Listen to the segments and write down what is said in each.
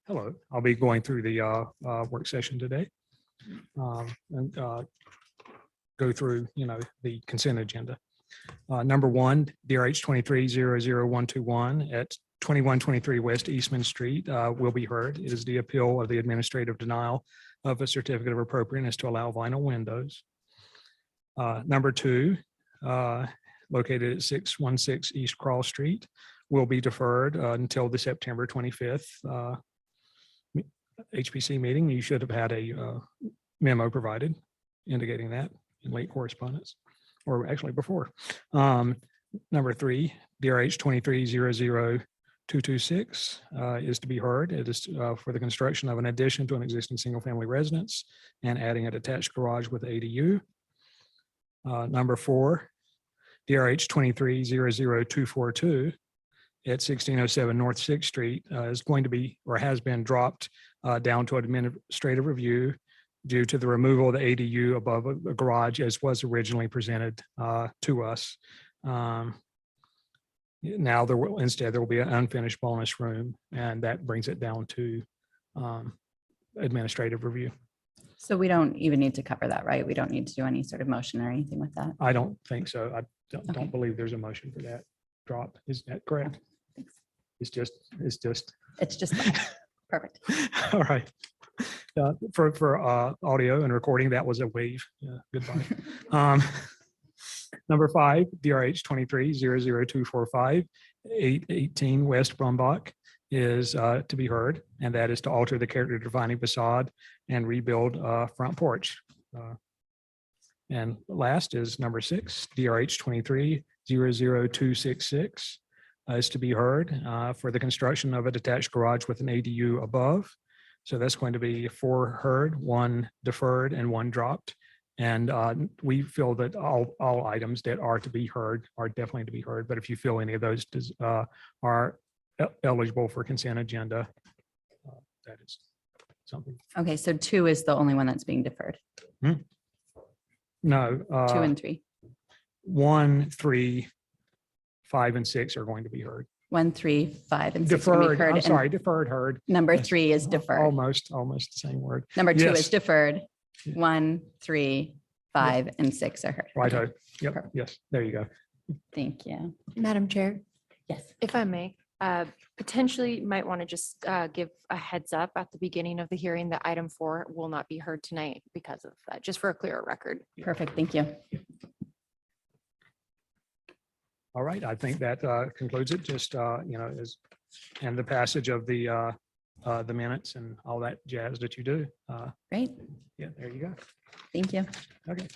Hello, I'll be going through the work session today. And go through, the consent agenda. Number one, DRH 23-00121 at 2123 West Eastman Street will be heard. It is the appeal of the administrative denial of a certificate of appropriateness to allow vinyl windows. Number two, located at 616 East Crawl Street, will be deferred until the September 25th HPC meeting. You should have had a memo provided indicating that in late correspondence, or actually before. Number three, DRH 23-00226 is to be heard. It is for the construction of an addition to an existing single-family residence and adding a detached garage with ADU. Number four, DRH 23-00242 at 1607 North 6th Street is going to be, or has been dropped down to administrative review due to the removal of the ADU above a garage as was originally presented to us. Now there will be an unfinished bonus room, and that brings it down to administrative review. So we don't even need to cover that, right? We don't need to do any sort of motion or anything with that. I don't think so. I don't Okay. believe there's a motion for that drop. Is that correct? Thanks. It's just. It's just fine. Perfect. All right. For audio and recording, that was a wave. Goodbye. Number five, DRH 23-00245, 818 West Brumbach is to be heard, and that is to alter the character defining facade and rebuild front porch. And last is number six, DRH 23-00266 is to be heard for the construction of a detached garage with an ADU above. So that's going to be 4 heard, 1 deferred, and 1 dropped. And we feel that all items that are to be heard are definitely to be heard. But if you feel any of those are eligible for consent agenda, that is something. Okay, so 2 is the only one that's being deferred. No. 2 and 3. 1, 3, 5, and 6 are going to be heard. 1, 3, 5, and 6 are gonna be Deferred, heard. I'm and sorry, deferred, heard. Number Yes. 3 is deferred. Almost the same word. Number 2 Yes. is deferred. Yeah. 1, 3, 5, and 6 are heard. Right. Okay, Yep. Perfect. Yes. There you go. thank you. Madam Chair, Yes. if I may, potentially might want to just give a heads up at the beginning of the hearing that item 4 will not be heard tonight because of that, just for a clearer record. Perfect. Thank you. All right. I think that concludes it. Just, and the passage of the minutes and all that jazz that you do. Great. Yeah, there you go. Thank you. Okay.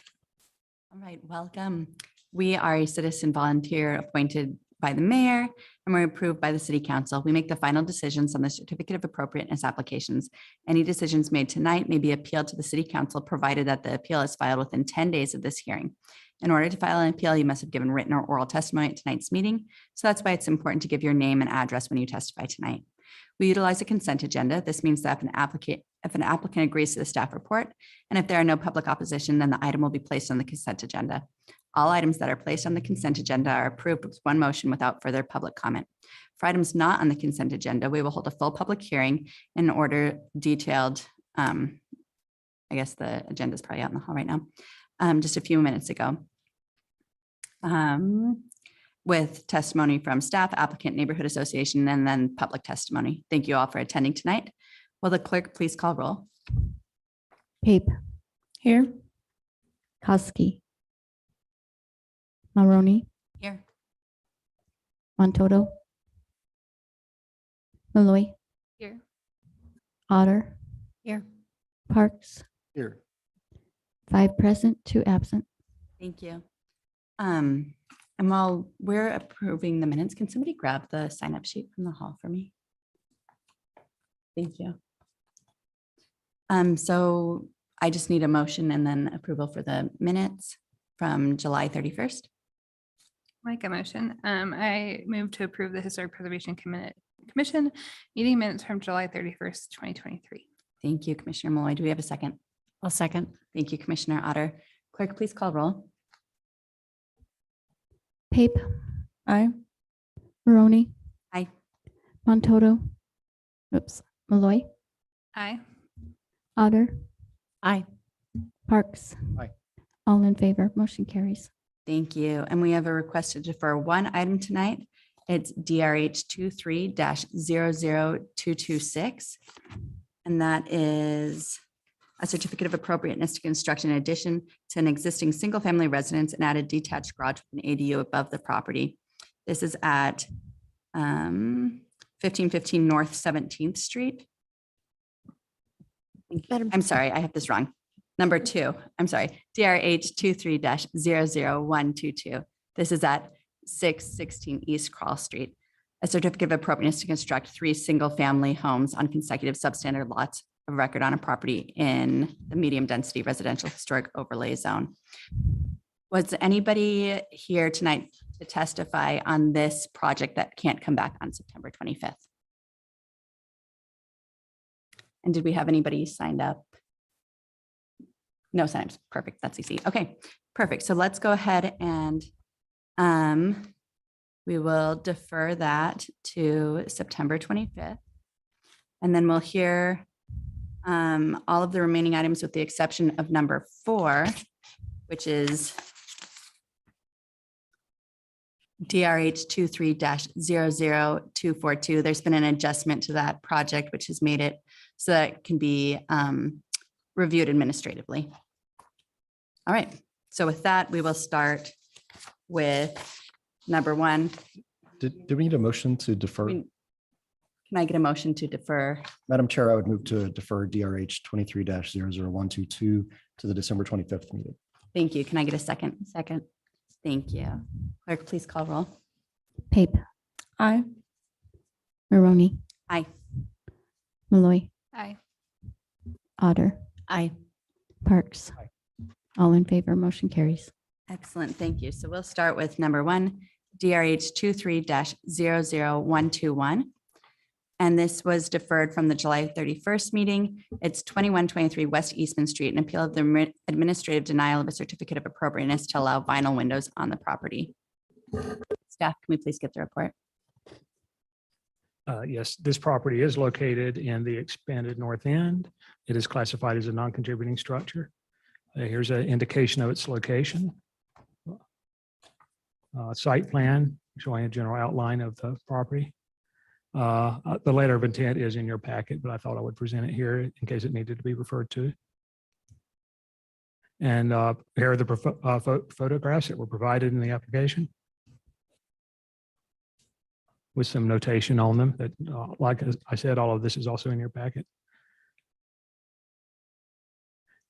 All right, welcome. We are a citizen volunteer appointed by the mayor and we're approved by the city council. We make the final decisions on the certificate of appropriateness applications. Any decisions made tonight may be appealed to the city council, provided that the appeal is filed within 10 days of this hearing. In order to file an appeal, you must have given written or oral testimony at tonight's meeting. So that's why it's important to give your name and address when you testify tonight. We utilize a consent agenda. This means that if an applicant agrees to the staff report, and if there are no public opposition, then the item will be placed on the consent agenda. All items that are placed on the consent agenda are approved with one motion without further public comment. For items not on the consent agenda, we will hold a full public hearing in order detailed. I guess the agenda is probably out in the hall right now. Just a few minutes ago. With testimony from staff, applicant, neighborhood association, and then public testimony. Thank you all for attending tonight. Will the clerk please call roll? Pape. Here. Koski. Maroney. Here. Montoto. Malloy. Here. Otter. Here. Parks. Here. 5 present, 2 absent. Thank you. And while we're approving the minutes, can somebody grab the sign-up sheet from the hall for me? Thank you. So I just need a motion and then approval for the minutes from July 31st. Make a motion. I move to approve the Historic Preservation Commission meeting minutes from July 31st, 2023. Thank you, Commissioner Malloy. Do we have a second? I'll second. Thank you, Commissioner Otter. Clerk, please call roll. Pape. Aye. Maroney. Aye. Montoto. Oops. Malloy, Aye. Otter, Aye. Parks. Aye. All in favor, motion carries. Thank you. And we have a request to defer one item tonight. It's DRH 23-00226. And that is a certificate of appropriateness to construct an addition to an existing single-family residence and add a detached garage with an ADU above the property. This is at 1515 North 17th Street. Madam I'm sorry, I have this wrong. Number 2, I'm sorry, DRH 23-00122. This is at 616 East Crawl Street. A certificate of appropriateness to construct 3 single-family homes on consecutive substandard lots of record on a property in the medium-density residential historic overlay zone. Was anybody here tonight to testify on this project that can't come back on September 25th? And did we have anybody signed up? No signups. Perfect. That's easy. Okay, perfect. So let's go ahead and we will defer that to September 25th. And then we'll hear all of the remaining items with the exception of number 4, which is DRH 23-00242. There's been an adjustment to that project, which has made it so that it can be reviewed administratively. All right, so with that, we will start with number 1. Did we need a motion to defer? Can I get a motion to defer? Madam Chair, I would move to defer DRH 23-00122 to the December 25th meeting. Thank you. Can I get a second? Second. Thank you. Clerk, please call roll. Pape. Aye. Maroney, Aye. Malloy, Aye. Otter, Aye. Parks. Aye. All in favor, motion carries. Excellent. Thank you. So we'll start with number 1, DRH 23-00121. And this was deferred from the July 31st meeting. It's 2123 West Eastman Street, an appeal of the administrative denial of a certificate of appropriateness to allow vinyl windows on the property. Staff, can we please get the report? Yes, this property is located in the expanded north end. It is classified as a non-contributing structure. Here's an indication of its location. Site plan showing a general outline of the property. The letter of intent is in your packet, but I thought I would present it here in case it needed to be referred to. And here are the photographs that were provided in the application with some notation on them that, like I said, all of this is also in your packet.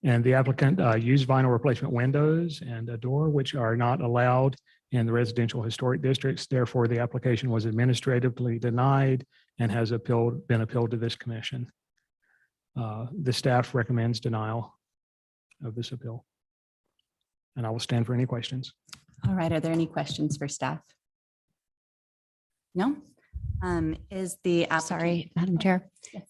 And the applicant used vinyl replacement windows and a door, which are not allowed in the residential historic districts. Therefore, the application was administratively denied and has been appealed to this commission. The staff recommends denial of this appeal. And I will stand for any questions. All right. Are there any questions for staff? No? Is the applicant? Sorry, Madam Chair. Yes.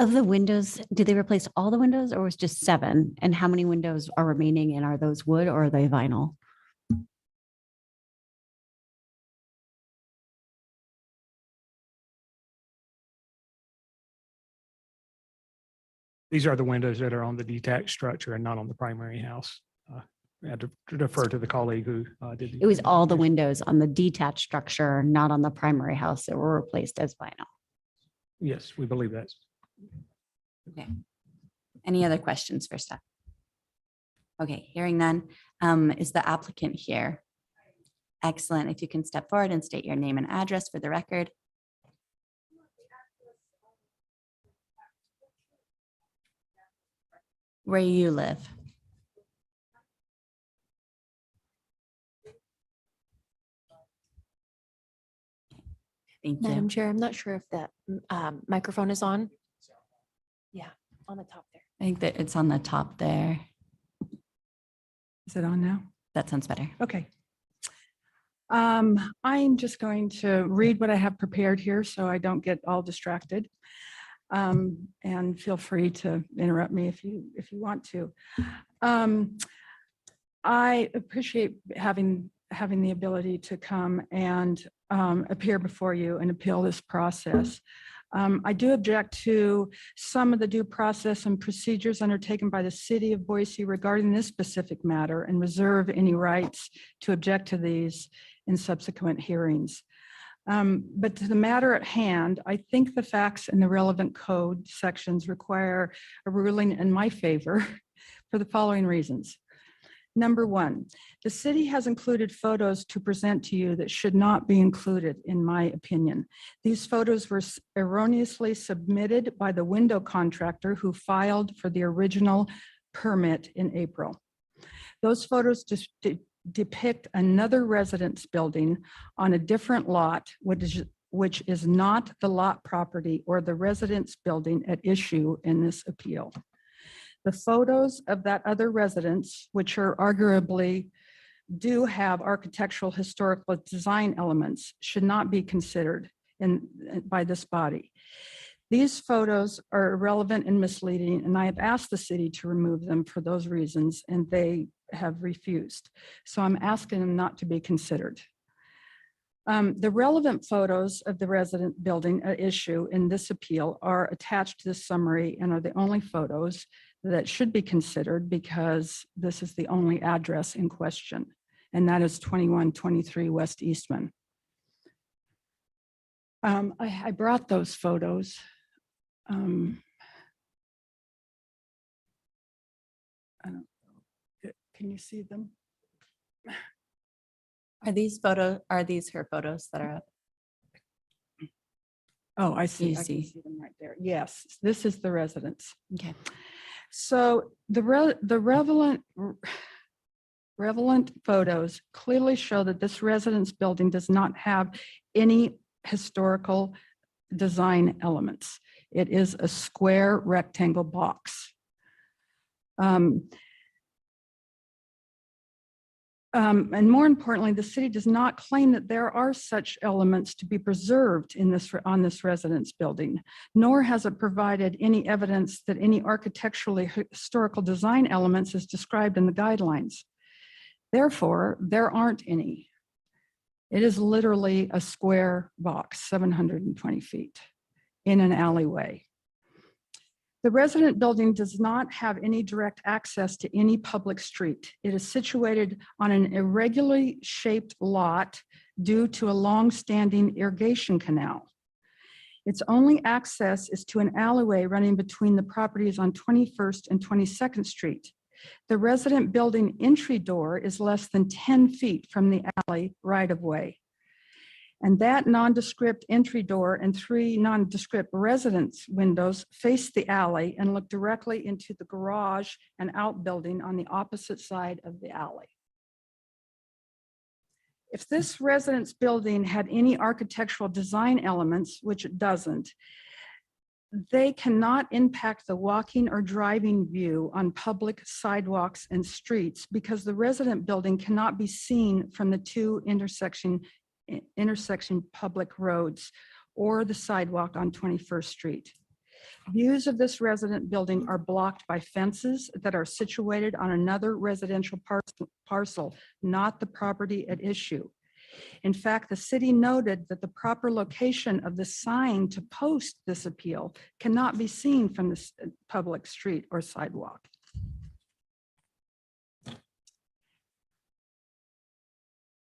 Of the windows, did they replace all the windows or was just 7? And how many windows are remaining and are those wood or are they vinyl? These are the windows that are on the detached structure and not on the primary house. I had to defer to the colleague who did. It was all the windows on the detached structure, not on the primary house that were replaced as vinyl. Yes, we believe that. Okay. Any other questions for staff? Okay, hearing none. Is the applicant here? Excellent. If you can step forward and state your name and address for the record. Where you live. Thank you. Madam Chair, I'm not sure if that microphone is on. Yeah, on the top there. I think that it's on the top there. Is it on now? That sounds better. Okay. I'm just going to read what I have prepared here so I don't get all distracted. And feel free to interrupt me if you want to. I appreciate having the ability to come and appear before you and appeal this process. I do object to some of the due process and procedures undertaken by the city of Boise regarding this specific matter and reserve any rights to object to these in subsequent hearings. But to the matter at hand, I think the facts and the relevant code sections require a ruling in my favor for the following reasons. Number one, the city has included photos to present to you that should not be included, in my opinion. These photos were erroneously submitted by the window contractor who filed for the original permit in April. Those photos just depict another residence building on a different lot, which is not the lot property or the residence building at issue in this appeal. The photos of that other residence, which are arguably do have architectural historical design elements, should not be considered by this body. These photos are irrelevant and misleading, and I have asked the city to remove them for those reasons, and they have refused. So I'm asking them not to be considered. The relevant photos of the resident building at issue in this appeal are attached to this summary and are the only photos that should be considered because this is the only address in question, and that is 2123 West Eastman. I brought those photos. I don't know. Can you see them? Are these her photos that are up? Oh, I see. You I can see. see them right there. Yes, this is the residence. Okay. So the relevant photos clearly show that this residence building does not have any historical design elements. It is a square rectangle box. And more importantly, the city does not claim that there are such elements to be preserved on this residence building, nor has it provided any evidence that any architecturally historical design elements is described in the guidelines. Therefore, there aren't any. It is literally a square box, 720 feet in an alleyway. The resident building does not have any direct access to any public street. It is situated on an irregularly shaped lot due to a long-standing irrigation canal. Its only access is to an alleyway running between the properties on 21st and 22nd Street. The resident building entry door is less than 10 feet from the alley right-of-way. And that nondescript entry door and 3 nondescript residence windows face the alley and look directly into the garage and outbuilding on the opposite side of the alley. If this residence building had any architectural design elements, which it doesn't, they cannot impact the walking or driving view on public sidewalks and streets because the resident building cannot be seen from the 2 intersection public roads or the sidewalk on 21st Street. Views of this resident building are blocked by fences that are situated on another residential parcel, not the property at issue. In fact, the city noted that the proper location of the sign to post this appeal cannot be seen from the public street or sidewalk.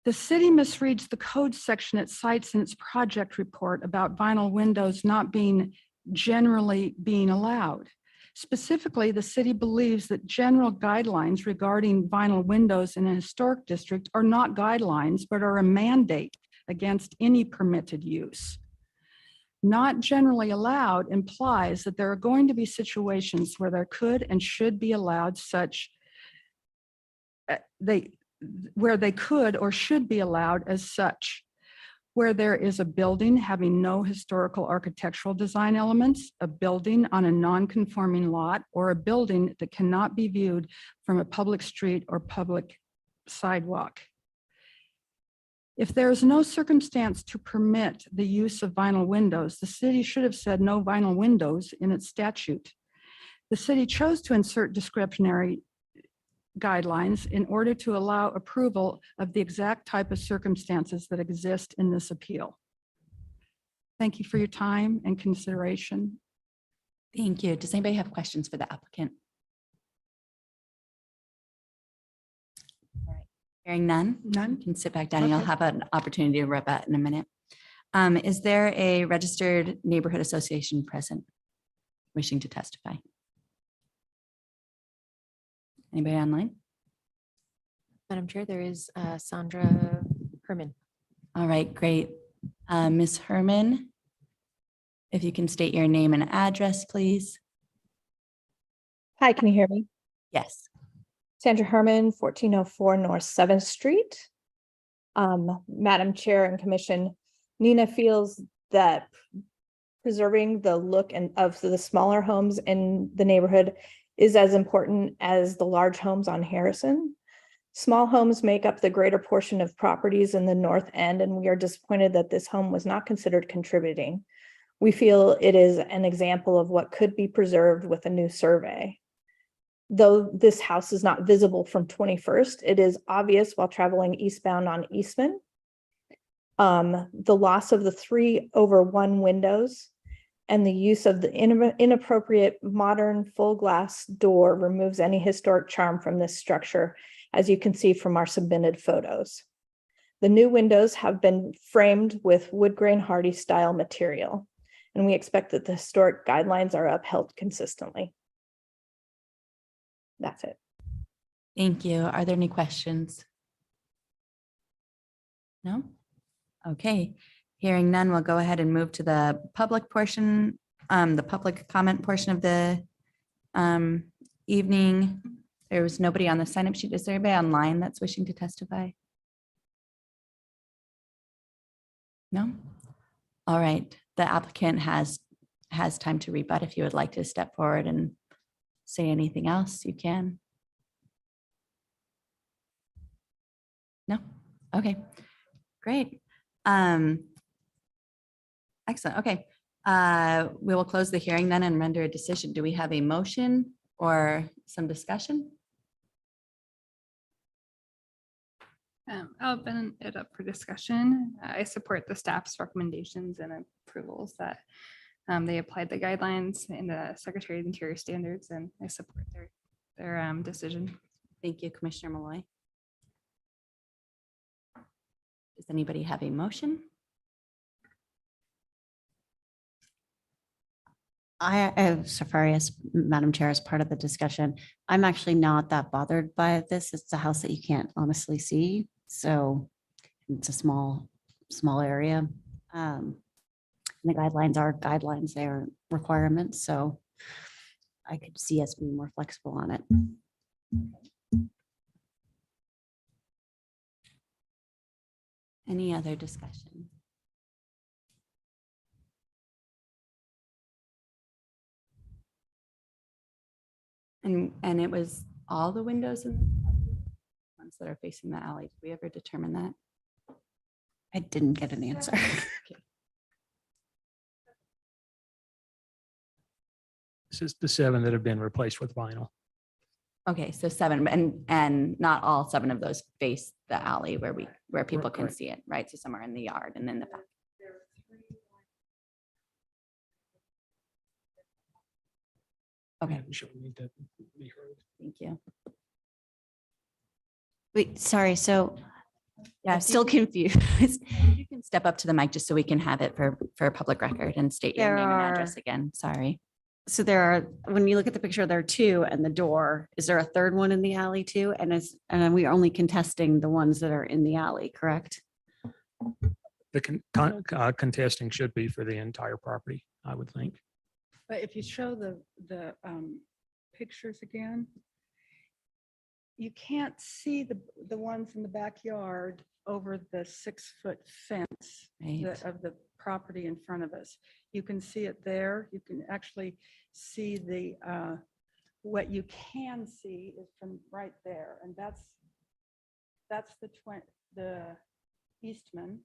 The city misreads the code section it cites in its project report about vinyl windows not being generally being allowed. Specifically, the city believes that general guidelines regarding vinyl windows in a historic district are not guidelines, but are a mandate against any permitted use. Not generally allowed implies that there are going to be situations where there could and should be allowed where they could or should be allowed as such, where there is a building having no historical architectural design elements, a building on a non-conforming lot, or a building that cannot be viewed from a public street or public sidewalk. If there is no circumstance to permit the use of vinyl windows, the city should have said no vinyl windows in its statute. The city chose to insert discretionary guidelines in order to allow approval of the exact type of circumstances that exist in this appeal. Thank you for your time and consideration. Thank you. Does anybody have questions for the applicant? All right. Hearing none? None? You can sit back down and you'll Okay. have an opportunity to rebut in a minute. Is there a registered neighborhood association present wishing to testify? Anybody online? Madam Chair, there is Sandra Herman. All right, great. Ms. Herman, if you can state your name and address, please. Hi, can you hear me? Yes. Sandra Herman, 1404 North 7th Street. Madam Chair and Commission, Nina feels that preserving the look and of the smaller homes in the neighborhood is as important as the large homes on Harrison. Small homes make up the greater portion of properties in the north end, and we are disappointed that this home was not considered contributing. We feel it is an example of what could be preserved with a new survey. Though this house is not visible from 21st, it is obvious while traveling eastbound on Eastman. The loss of the 3/1 windows and the use of the inappropriate modern full glass door removes any historic charm from this structure, as you can see from our submitted photos. The new windows have been framed with wood grain hardy style material, and we expect that the historic guidelines are upheld consistently. That's it. Thank you. Are there any questions? No? Okay, hearing none, we'll go ahead and move to the public portion, the public comment portion of the evening. There was nobody on the sign up sheet. Is there anybody online that's wishing to testify? No? All right, the applicant has time to rebut. If you would like to step forward and say anything else, you can. No? Okay, great. Excellent. Okay. We will close the hearing then and render a decision. Do we have a motion or some discussion? I'll open it up for discussion. I support the staff's recommendations and approvals that they applied the guidelines in the Secretary of Interior standards, and I support their decision. Thank you, Commissioner Malloy. Does anybody have a motion? Safari, as Madam Chair, as part of the discussion, I'm actually not that bothered by this. It's a house that you can't honestly see. So it's a small area. And the guidelines are guidelines, they are requirements. So I could see us being more flexible on it. Any other discussion? And it was all the windows in the ones that are facing the alley. Did we ever determine that? I didn't get an answer. This is the 7 that have been replaced with vinyl. Okay, so 7 and not all 7 of those face the alley where people can Correct. see it, right? So some are in the yard and in the back. Okay, And she'll need to be heard. thank you. Wait, sorry. So Yeah, I'm still confused. You can step up to the mic just so we can have it for a public record and state your There name and address are- again. Sorry. So there are, when you look at the picture, there are 2 and the door. Is there a third one in the alley too? And then we are only contesting the ones that are in the alley, correct? The contesting should be for the entire property, I would think. But if you show the pictures again, you can't see the ones in the backyard over the 6-foot fence Right. of the property in front of us. You can see it there. You can actually see what you can see is from right there. And that's the Eastman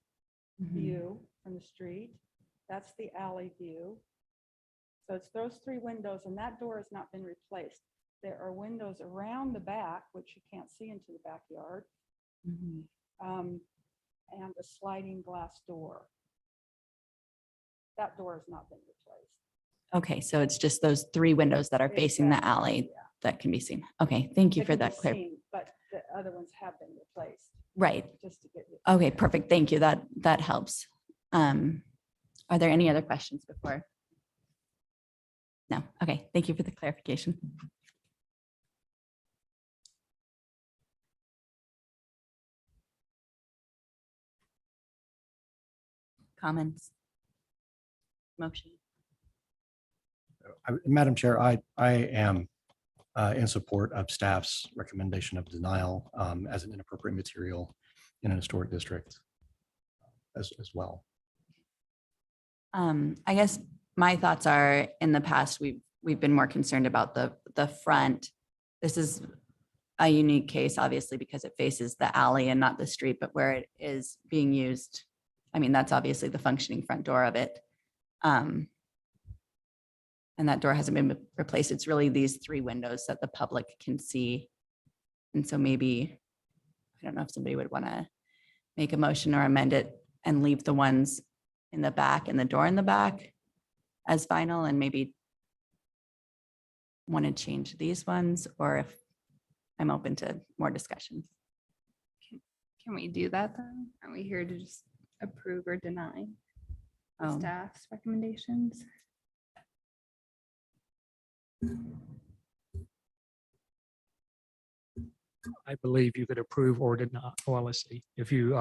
Mhm. view from the street. That's the alley view. So it's those 3 windows, and that door has not been replaced. There are windows around the back, which you can't see into the backyard, Mhm. and a sliding glass door. That door has not been replaced. Okay, so it's just those three windows that are facing the Exactly, alley yeah. that can be seen. Okay, thank you They for can be that clear. seen, but the other ones have been replaced, Right. just to get you. Okay, perfect. Thank you. That helps. Are there any other questions before? No. Okay, thank you for the clarification. Comments? Motion? Madam Chair, I am in support of staff's recommendation of denial as an inappropriate material in an historic district as well. I guess my thoughts are, in the past, we've been more concerned about the front. This is a unique case, obviously, because it faces the alley and not the street, but where it is being used. I mean, that's obviously the functioning front door of it. And that door hasn't been replaced. It's really these three windows that the public can see. And so maybe, I don't know if somebody would want to make a motion or amend it and leave the ones in the back and the door in the back as final, and maybe want to change these ones, or if I'm open to more discussion. Can we do that then? Are we here to just approve or deny the Um, staff's recommendations? I believe you could approve or deny. Well, let's see. If you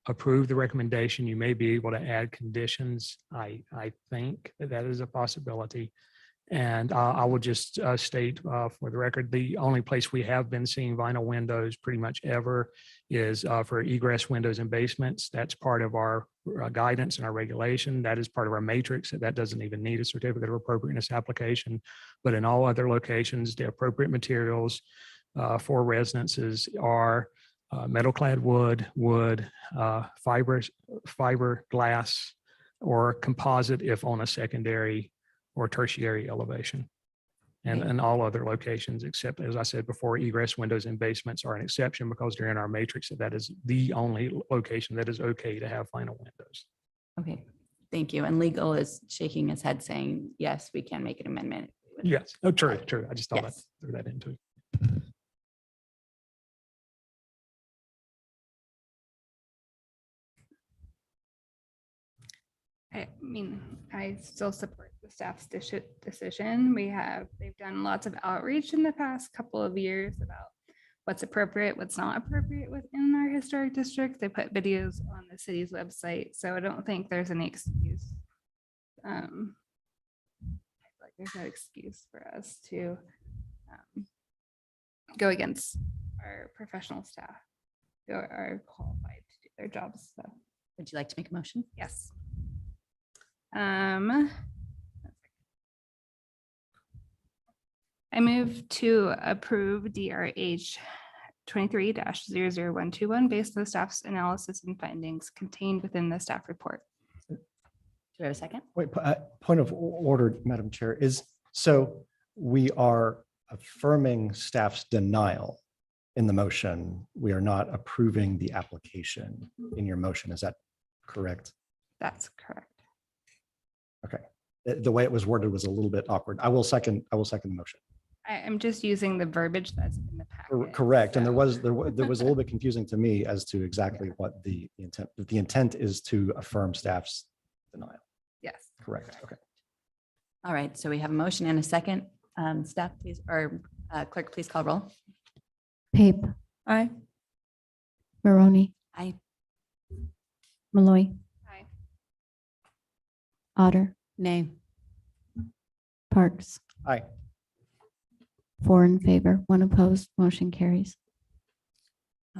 approve the recommendation, you may be able to add conditions. I think that is a possibility. And I will just state for the record, the only place we have been seeing vinyl windows pretty much ever is for egress windows in basements. That's part of our guidance and our regulation. That is part of our matrix. That doesn't even need a certificate of appropriateness application. But in all other locations, the appropriate materials for residences are metal clad wood, fiber glass, or composite if on a secondary or tertiary elevation. And Okay. in all other locations, except, as I said before, egress windows in basements are an exception because they're in our matrix. That is the only location that is okay to have vinyl windows. Okay, thank you. And legal is shaking his head saying, yes, we can make an amendment. Yes, oh, true. I just thought I'd Yes. throw that into. I mean, I still support the staff's decision. They've done lots of outreach in the past couple of years about what's appropriate, what's not appropriate within our historic district. They put videos on the city's website, so I don't think there's any excuse. I feel like there's no excuse for us to go against our professional staff who are qualified to do their jobs. So, Would you like to make a motion? yes. I move to approve DRH 23-00121 based on the staff's analysis and findings contained within the staff report. Do we have a second? Wait, point of order, Madam Chair, so we are affirming staff's denial in the motion. We are not approving the application in your motion. Is that correct? That's correct. Okay. The way it was worded was a little bit awkward. I will second the motion. I am just using the verbiage that's in the packet. Correct. And there so- was a little bit confusing to me as to exactly what the intent, the intent is to affirm staff's denial. Yes. Correct. Okay. All right, so we have a motion and a second. Staff, please, or clerk, please call roll. Pape, Aye. Maroney, Aye. Malloy, Aye. Otter, Nay. Parks. Aye. 4 in favor, 1 opposed, motion carries.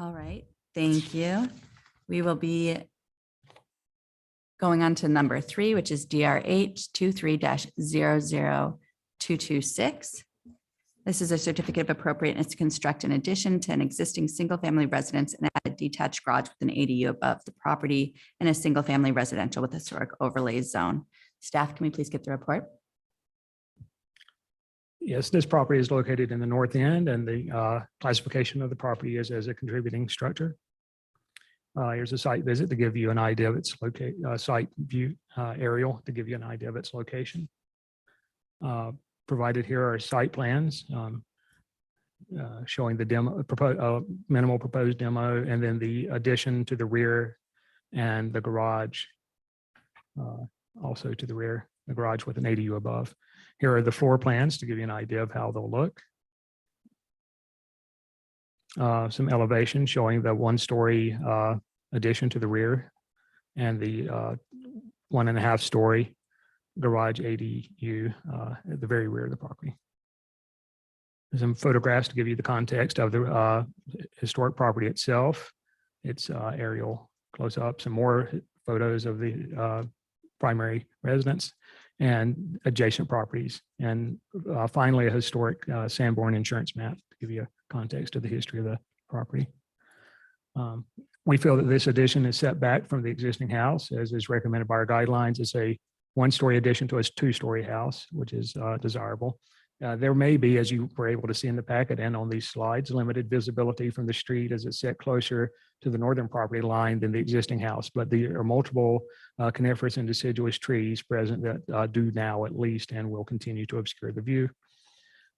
All right, thank you. We will be going on to number 3, which is DRH 23-00226. This is a certificate of appropriateness to construct an addition to an existing single-family residence and add a detached garage with an ADU above the property in a single-family residential with historic overlay zone. Staff, can we please get the report? Yes, this property is located in the north end and the classification of the property is as a contributing structure. Here's a site visit to give you an idea of its site view aerial to give you an idea of its location. Provided here are site plans showing the demo, minimal proposed demo, and then the addition to the rear and the garage also to the rear, the garage with an ADU above. Here are the floor plans to give you an idea of how they'll look. Some elevation showing the one-story addition to the rear and the 1.5-story garage ADU at the very rear of the property. Some photographs to give you the context of the historic property itself, its aerial close-up, some more photos of the primary residence and adjacent properties. And finally, a historic Sanborn insurance map to give you a context of the history of the property. We feel that this addition is set back from the existing house as is recommended by our guidelines. It's a one-story addition to a two-story house, which is desirable. There may be, as you were able to see in the packet and on these slides, limited visibility from the street as it's set closer to the northern property line than the existing house, but there are multiple coniferous and deciduous trees present that do now at least and will continue to obscure the view.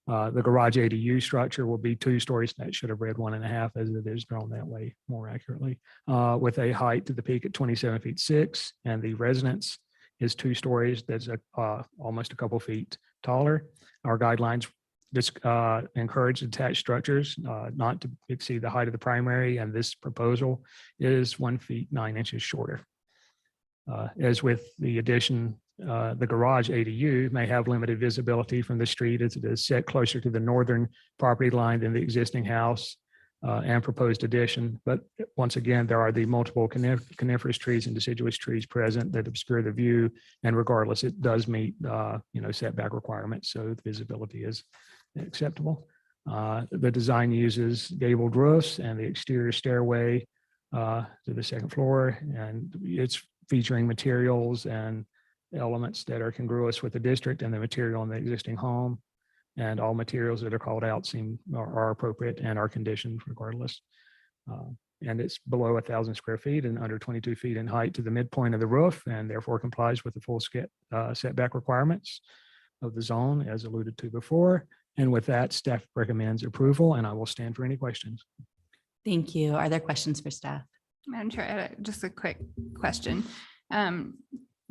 The garage ADU structure will be 2 stories. That should have read 1.5 as it is drawn that way more accurately, with a height to the peak at 27 feet 6, and the residence is 2 stories. That's almost a couple feet taller. Our guidelines just encourage detached structures not to exceed the height of the primary, and this proposal is 1 feet 9 inches shorter. As with the addition, the garage ADU may have limited visibility from the street as it is set closer to the northern property line than the existing house and proposed addition. But once again, there are the multiple coniferous trees and deciduous trees present that obscure the view. And regardless, it does meet setback requirements, so the visibility is acceptable. The design uses gabled roofs and the exterior stairway to the second floor, and it's featuring materials and elements that are congruous with the district and the material in the existing home. And all materials that are called out are appropriate and are conditioned regardless. And it's below 1,000 square feet and under 22 feet in height to the midpoint of the roof, and therefore complies with the full setback requirements of the zone as alluded to before. And with that, staff recommends approval, and I will stand for any questions. Thank you. Are there questions for staff? Madam Chair, I had just a quick question.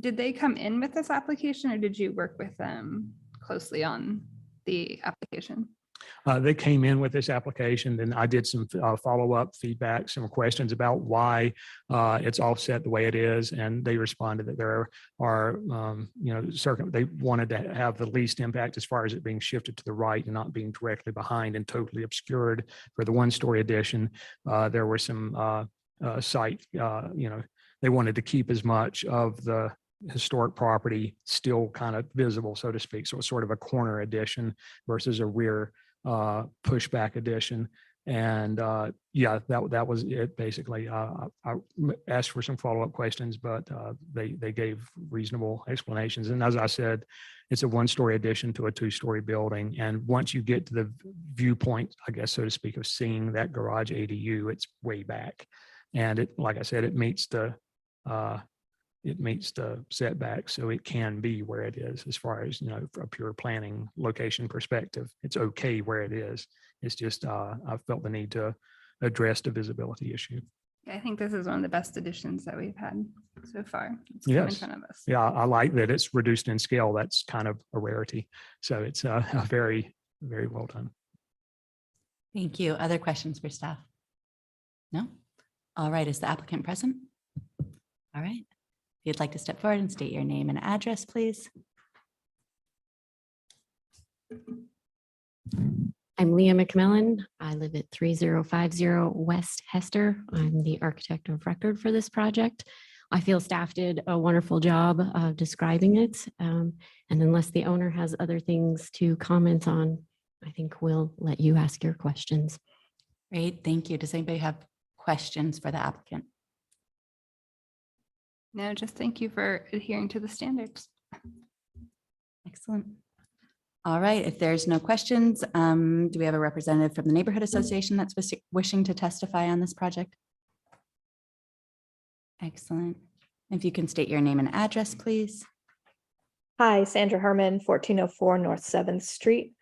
Did they come in with this application or did you work with them closely on the application? They came in with this application, then I did some follow-up feedback, some questions about why it's offset the way it is, and they responded that there are, they wanted to have the least impact as far as it being shifted to the right and not being directly behind and totally obscured. For the one-story addition, there were some site, they wanted to keep as much of the historic property still kind of visible, so to speak. So it's sort of a corner addition versus a rear pushback addition. And yeah, that was it basically. I asked for some follow-up questions, but they gave reasonable explanations. And as I said, it's a one-story addition to a two-story building. And once you get to the viewpoint, I guess, so to speak, of seeing that garage ADU, it's way back. And it, like I said, it meets the setback, so it can be where it is as far as, a pure planning location perspective. It's okay where it is. It's just, I felt the need to address the visibility issue. I think this is one of the best additions that we've had so far. It's come in Yes. front of us. Yeah, I like that it's reduced in scale. That's kind of a rarity. So it's a very, very well done. Thank you. Other questions for staff? No? All right. Is the applicant present? All right. If you'd like to step forward and state your name and address, please. I'm Leah McMillan. I live at 3050 West Hester. I'm the architect of record for this project. I feel staff did a wonderful job of describing it. And unless the owner has other things to comment on, I think we'll let you ask your questions. Great. Thank you. Does anybody have questions for the applicant? No, just thank you for adhering to the standards. Excellent. All right. If there's no questions, do we have a representative from the Neighborhood Association that's wishing to testify on this project? Excellent. If you can state your name and address, please. Hi, Sandra Herman, 1404 North 7th Street.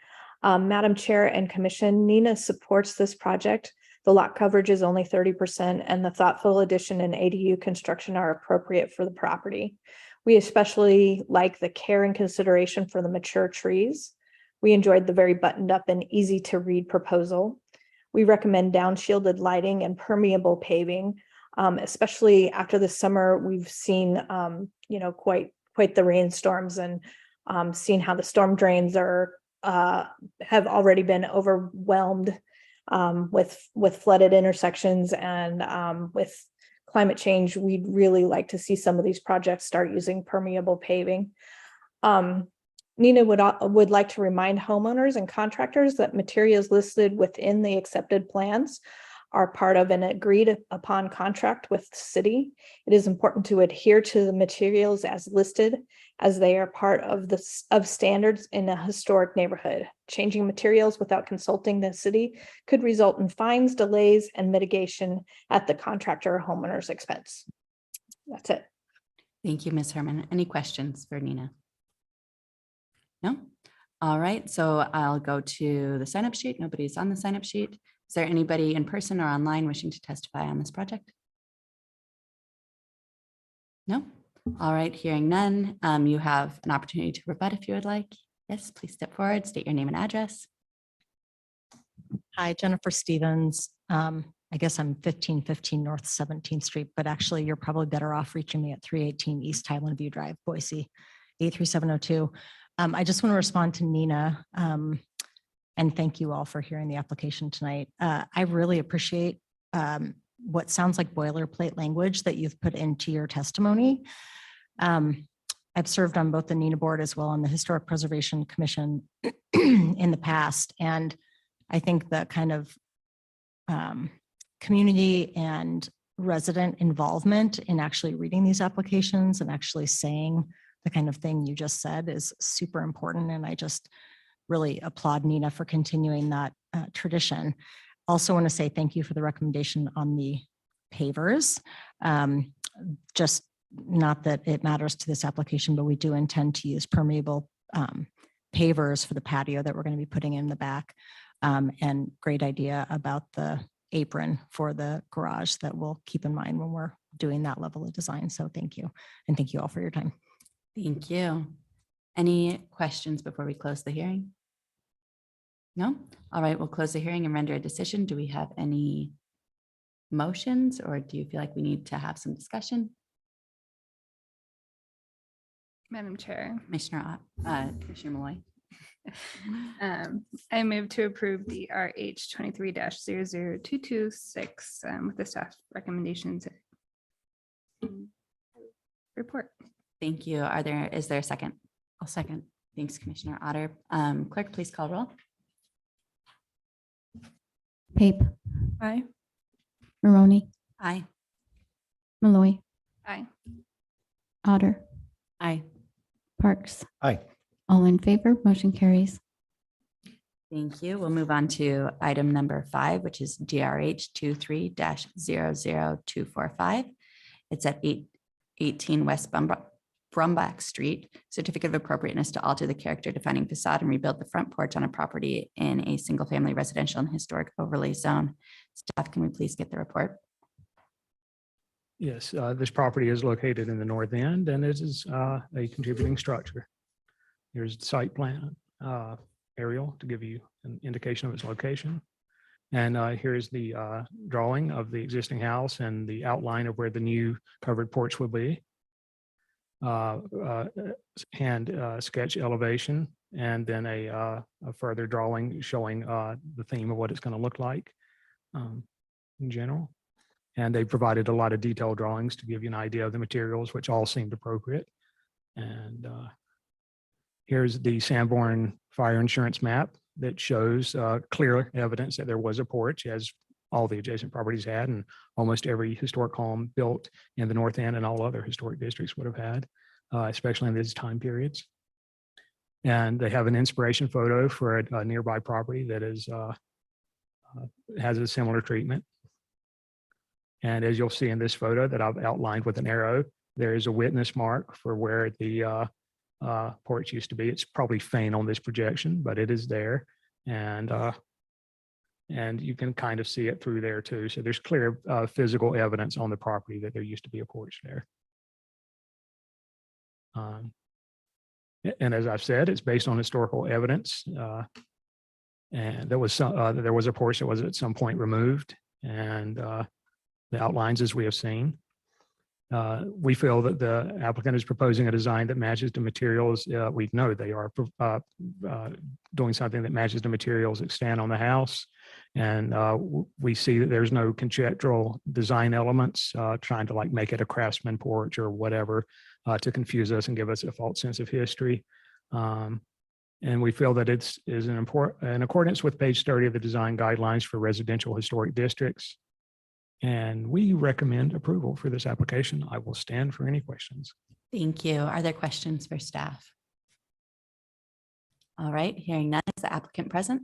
Madam Chair and Commission, Nina supports this project. The lot coverage is only 30% and the thoughtful addition and ADU construction are appropriate for the property. We especially like the care and consideration for the mature trees. We enjoyed the very buttoned up and easy to read proposal. We recommend down shielded lighting and permeable paving, especially after the summer. We've seen, quite the rainstorms and seen how the storm drains have already been overwhelmed with flooded intersections, and with climate change, we'd really like to see some of these projects start using permeable paving. Nina would like to remind homeowners and contractors that materials listed within the accepted plans are part of an agreed upon contract with the city. It is important to adhere to the materials as listed, as they are part of standards in a historic neighborhood. Changing materials without consulting the city could result in fines, delays, and mitigation at the contractor or homeowner's expense. That's it. Thank you, Ms. Herman. Any questions for Nina? No? All right, so I'll go to the sign-up sheet. Nobody's on the sign-up sheet. Is there anybody in person or online wishing to testify on this project? No? All right, hearing none, you have an opportunity to rebut if you would like. Yes, please step forward, state your name and address. Hi, Jennifer Stevens. I guess I'm 1515 North 17th Street, but actually you're probably better off reaching me at 318 East Highland View Drive, Boise, 83702. I just want to respond to Nina, and thank you all for hearing the application tonight. I really appreciate what sounds like boilerplate language that you've put into your testimony. I've served on both the NINA board as well on the Historic Preservation Commission in the past. And I think the kind of community and resident involvement in actually reading these applications and actually saying the kind of thing you just said is super important. And I just really applaud Nina for continuing that tradition. Also want to say thank you for the recommendation on the pavers. Just not that it matters to this application, but we do intend to use permeable pavers for the patio that we're going to be putting in the back. And great idea about the apron for the garage that we'll keep in mind when we're doing that level of design. So thank you. And thank you all for your time. Thank you. Any questions before we close the hearing? No? All right, we'll close the hearing and render a decision. Do we have any motions, or do you feel like we need to have some discussion? Madam Chair, Commissioner Malloy. I move to approve the RH 23-00226 with the staff recommendations. Report. Thank you. Is there a second? I'll second. Thanks, Commissioner Otter. Clerk, please call roll. Pape, Aye. Maroney, Aye. Malloy, Aye. Otter, Aye. Parks. Aye. All in favor, motion carries. Thank you. We'll move on to item number 5, which is DRH 23-00245. It's at 818 West Brumbach Street. Certificate of appropriateness to alter the character defining facade and rebuild the front porch on a property in a single family residential and historic overlay zone. Staff, can we please get the report? Yes, this property is located in the north end and it is a contributing structure. Here's the site plan aerial to give you an indication of its location. And here's the drawing of the existing house and the outline of where the new covered porch will be. Sketch elevation, and then a further drawing showing the theme of what it's going to look like in general. And they provided a lot of detailed drawings to give you an idea of the materials, which all seemed appropriate. And here's the Sanborn fire insurance map that shows clear evidence that there was a porch, as all the adjacent properties had, and almost every historic home built in the north end and all other historic districts would have had, especially in these time periods. And they have an inspiration photo for a nearby property that is has a similar treatment. And as you'll see in this photo that I've outlined with an arrow, there is a witness mark for where the porch used to be. It's probably faint on this projection, but it is there. And you can kind of see it through there too. So there's clear physical evidence on the property that there used to be a porch there. And as I've said, it's based on historical evidence. And there was a porch that was at some point removed, and the outlines as we have seen. We feel that the applicant is proposing a design that matches the materials. We know they are doing something that matches the materials that stand on the house. And we see that there's no conjectural design elements trying to like make it a craftsman porch or whatever to confuse us and give us a false sense of history. And we feel that it's in accordance with page 30 of the design guidelines for residential historic districts. And we recommend approval for this application. I will stand for any questions. Thank you. Are there questions for staff? All right, hearing none, is the applicant present?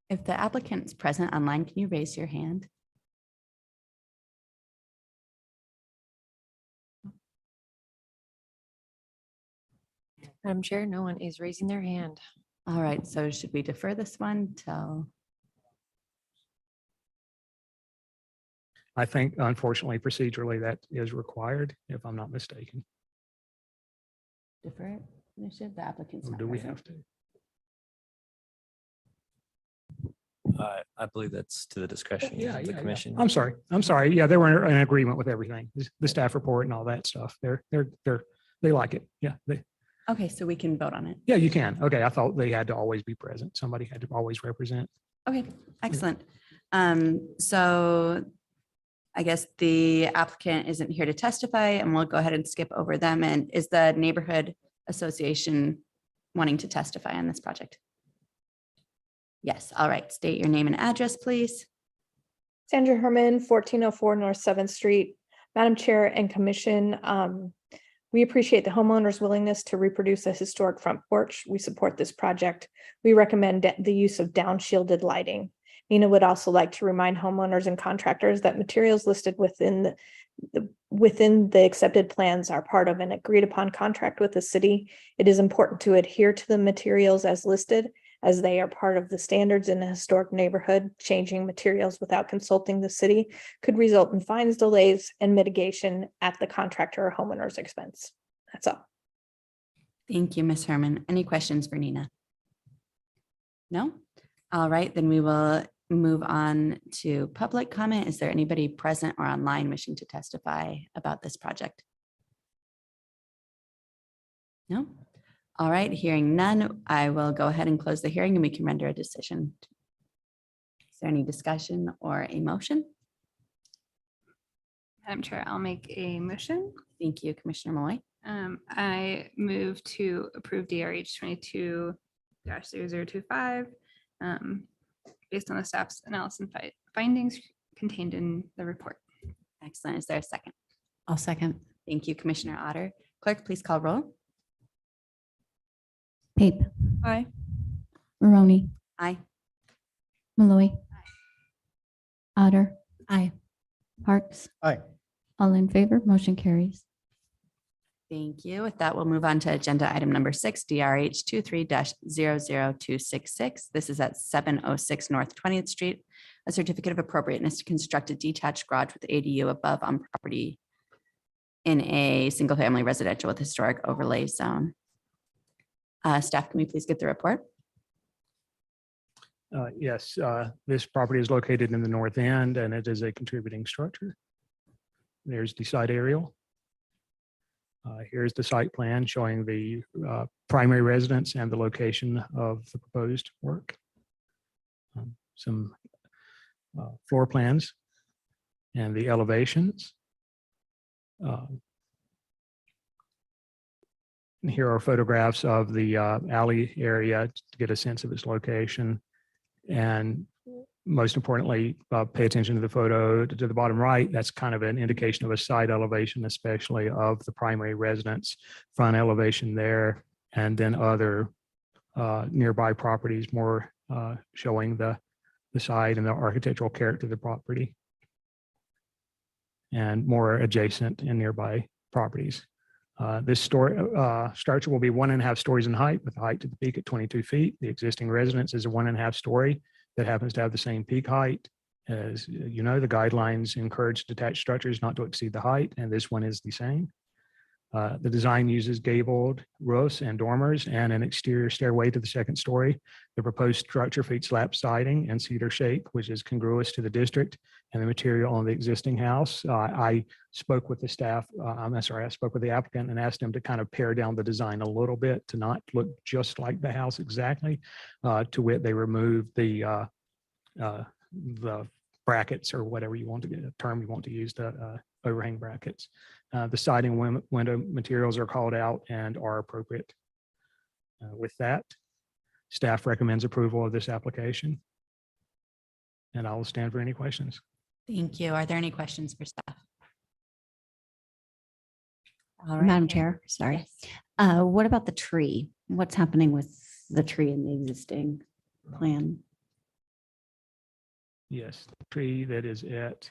If the applicant's present online, can you raise your hand? Madam Chair, no one is raising their hand. All right, so should we defer this one till? I think unfortunately procedurally that is required, if I'm not mistaken. Defer it? Should the applicant's Or not do we present? have to? I believe that's to the discretion of the commission. I'm sorry. Yeah, they were in agreement with everything, the staff report and all that stuff. They like it. Yeah, Okay, so we can vote on it. yeah, you can. Okay, I thought they had to always be present. Somebody had to always represent. Okay, excellent. So I guess the applicant isn't here to testify and we'll go ahead and skip over them. And is the neighborhood association wanting to testify on this project? Yes, all right. State your name and address, please. Sandra Herman, 1404 North 7th Street. Madam Chair and Commission, we appreciate the homeowner's willingness to reproduce a historic front porch. We support this project. We recommend the use of down-shielded lighting. Nina would also like to remind homeowners and contractors that materials listed within the accepted plans are part of an agreed-upon contract with the city. It is important to adhere to the materials as listed, as they are part of the standards in a historic neighborhood. Changing materials without consulting the city could result in fines, delays, and mitigation at the contractor or homeowner's expense. That's all. Thank you, Ms. Herman. Any questions for Nina? No? All right, then we will move on to public comment. Is there anybody present or online wishing to testify about this project? No? All right, hearing none, I will go ahead and close the hearing and we can render a decision. Is there any discussion or a motion? Madam Chair, I'll make a motion. Thank you, Commissioner Malloy. I move to approve DRH 22-0025 based on the staff's analysis and findings contained in the report. Excellent. Is there a second? I'll second. Thank you, Commissioner Otter. Clerk, please call roll. Pape, Aye. Maroney, Aye. Malloy. Otter, Aye. Parks, Aye. all in favor, motion carries. Thank you. With that, we'll move on to agenda item number 6, DRH 23-00266. This is at 706 North 20th Street, a certificate of appropriateness to construct a detached garage with ADU above on property in a single-family residential with historic overlay zone. Staff, can we please get the report? Yes, this property is located in the north end and it is a contributing structure. There's the site aerial. Here's the site plan showing the primary residence and the location of the proposed work. some floor plans and the elevations. And here are photographs of the alley area to get a sense of its location. And most importantly, pay attention to the photo to the bottom right. That's kind of an indication of a side elevation, especially of the primary residence, front elevation there, and then other nearby properties more showing the side and the architectural character of the property, and more adjacent and nearby properties. This structure will be 1.5 stories in height, with the height to the peak at 22 feet. The existing residence is a 1.5 story that happens to have the same peak height. As you know, the guidelines encourage detached structures not to exceed the height, and this one is the same. The design uses gabled roofs and dormers and an exterior stairway to the second story. The proposed structure features lap siding and cedar shake, which is congruous to the district and the material on the existing house. I spoke with the staff, I spoke with the applicant and asked them to kind of pare down the design a little bit to not look just like the house exactly. To wit, they removed the brackets, or whatever you want to get a term you want to use, the overhang brackets. The siding window materials are called out and are appropriate. With that, staff recommends approval of this application. And I will stand for any questions. Thank you. Are there any questions for staff? All right. Madam Chair, sorry. Yes. What about the tree? What's happening with the tree in the existing plan? Yes, the tree that is at,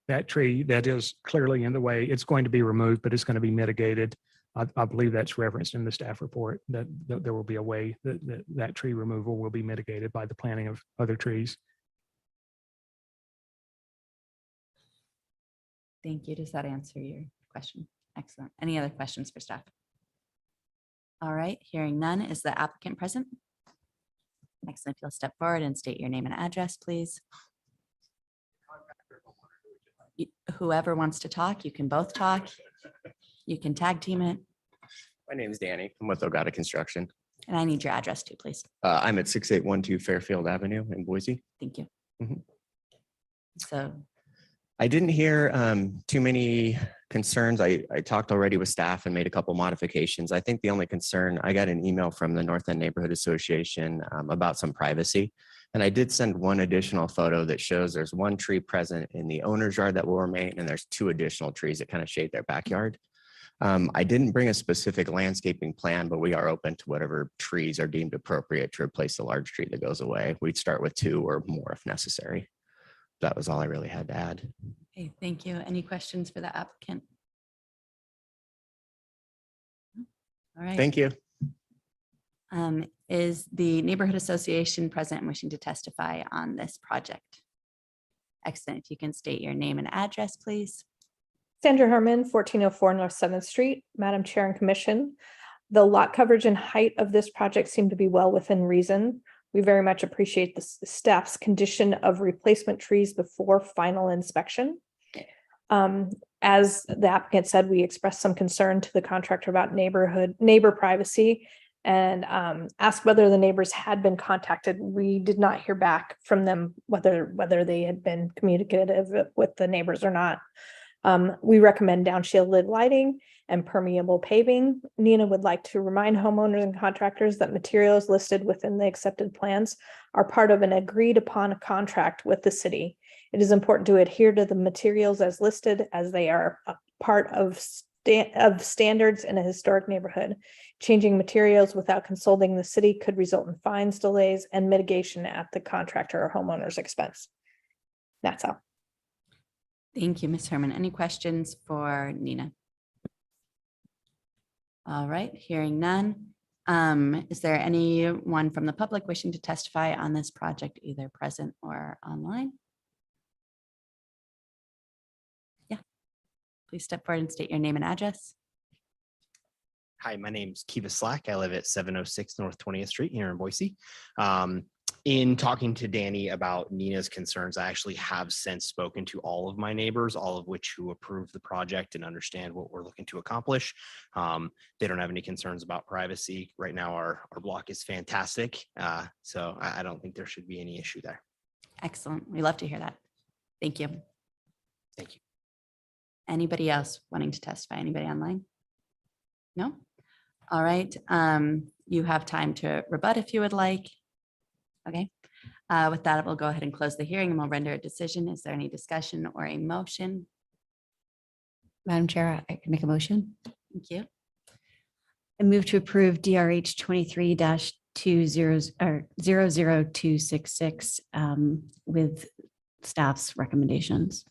that tree that is clearly in the way, it's going to be removed, but it's going to be mitigated. I believe that's referenced in the staff report, that there will be a way that tree removal will be mitigated by the planting of other trees. Thank you. Does that answer your question? Excellent. Any other questions for staff? All right, hearing none. Is the applicant present? Excellent. If you'll step forward and state your name and address, please. Whoever wants to talk, you can both talk. You can tag team it. My name is Danny. I'm with Ogata Construction. And I need your address too, please. I'm at 6812 Fairfield Avenue in Boise. Thank you. Mhm. So, I didn't hear too many concerns. I talked already with staff and made a couple modifications. I think the only concern, I got an email from the North End Neighborhood Association about some privacy. And I did send one additional photo that shows there's one tree present in the owner's yard that will remain, and there's 2 additional trees that kind of shade their backyard. I didn't bring a specific landscaping plan, but we are open to whatever trees are deemed appropriate to replace the large tree that goes away. We'd start with 2 or more if necessary. That was all I really had to add. okay, thank you. Any questions for the applicant? All right. Thank you. Is the neighborhood association present and wishing to testify on this project? Excellent. If you can state your name and address, please. Sandra Herman, 1404 North 7th Street. Madam Chair and Commission, the lot coverage and height of this project seem to be well within reason. We very much appreciate the staff's condition of replacement trees before final inspection. As the applicant said, we expressed some concern to the contractor about neighbor privacy, and asked whether the neighbors had been contacted. We did not hear back from them whether they had been communicative with the neighbors or not. We recommend downshielded lighting and permeable paving. Nina would like to remind homeowners and contractors that materials listed within the accepted plans are part of an agreed upon contract with the city. It is important to adhere to the materials as listed, as they are a part of standards in a historic neighborhood. Changing materials without consulting the city could result in fines, delays, and mitigation at the contractor or homeowner's expense. That's all. Thank you, Ms. Herman. Any questions for Nina? All right, hearing none. Is there anyone from the public wishing to testify on this project, either present or online? Yeah, please step forward and state your name and address. Hi, my name's Kiva Slack. I live at 706 North 20th Street here in Boise. In talking to Danny about Nina's concerns, I actually have since spoken to all of my neighbors, all of which who approve the project and understand what we're looking to accomplish. They don't have any concerns about privacy. Right now, our block is fantastic. So I don't think there should be any issue there. Excellent. We love to hear that. Thank you. Thank you. Anybody else wanting to testify? Anybody online? No? All right. You have time to rebut if you would like. Okay. With that, we'll go ahead and close the hearing and we'll render a decision. Is there any discussion or a motion? Madam Chair, I can make a motion. Thank you. I move to approve DRH 23-00266 with staff's recommendations.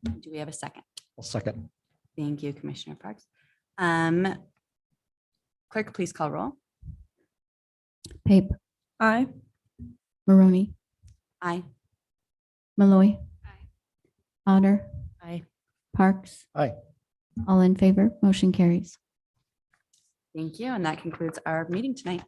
Do we have a second? I'll second. Thank you, Commissioner Parks. Clerk, please call roll. Pape, Aye. Maroney, Aye. Malloy, Otter, Aye. Parks, Aye. all in favor, motion carries. Thank you. And that concludes our meeting tonight.